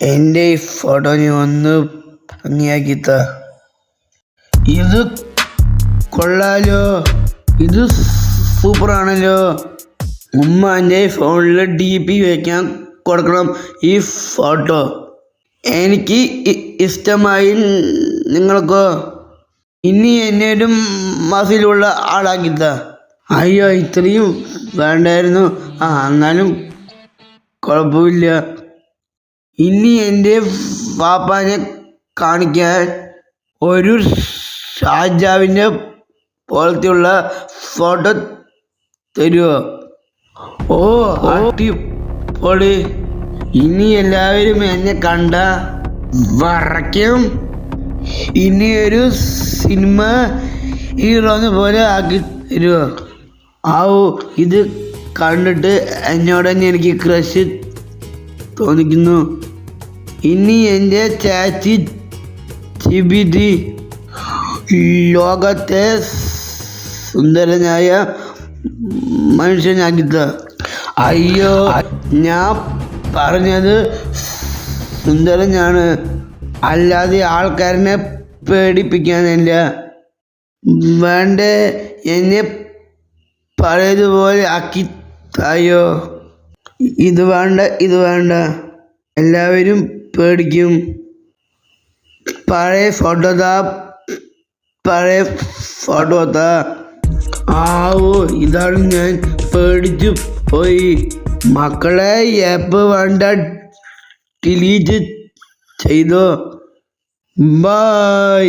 എൻ്റെ ഈ ഫോട്ടോ നീ ഒന്ന് ഭംഗിയാക്കിത്ത. ഇത് കൊള്ളാലോ, ഇത് സൂപ്പറാണല്ലോ. ഉമ്മ എൻ്റെ ഫോണിൽ DP വയ്ക്കാൻ കൊടുക്കണം ഈ ഫോട്ടോ. എനിക്ക് ഇഷ്ടമായി. നിങ്ങൾക്കോ? ഇനി എന്നേലും മാസിലുള്ള ആളാക്കിത്ത. അയ്യോ, ഇത്രയും വേണ്ടായിരുന്നു. എന്നാലും കുഴപ്പമില്ല. ഇനി എൻ്റെ പാപ്പാനെ കാണിക്കാൻ ഒരു രാജാവിൻ്റെ പോലത്തെയുള്ള ഫോട്ടോ തരുമോ? ഓ അടിപൊളി. ഇനി എല്ലാവരും എന്നെ കണ്ട വരയ്ക്കും. ഇനി ഒരു സിനിമ ഹീറോനെ പോലെ ആക്കി തരുമോ? ഇത് കണ്ടിട്ട് എന്നോട് തന്നെ എനിക്ക് ക്രഷ് തോന്നിക്കുന്നു. ഇനി എൻ്റെ ചാച്ചി ചിബിറ്റി ലോകത്തെ സുന്ദരനായ മനുഷ്യനാക്കിത്ത. അയ്യോ, ഞാൻ പറഞ്ഞത് സുന്ദരനാണ്, അല്ലാതെ ആൾക്കാരനെ പേടിപ്പിക്കാനല്ല. വേണ്ടേ, എന്നെ പഴയതുപോലെ ആക്കി തായോ. ഇത് വേണ്ട, എല്ലാവരും പേടിക്കും. പഴയ ഫോട്ടോ താ. ഇതാണ് ഞാൻ പേടിച്ചു പോയി. മക്കളെ, ആപ്പ് വേണ്ട, ഡിലീറ്റ് ചെയ്തോ. ബൈ.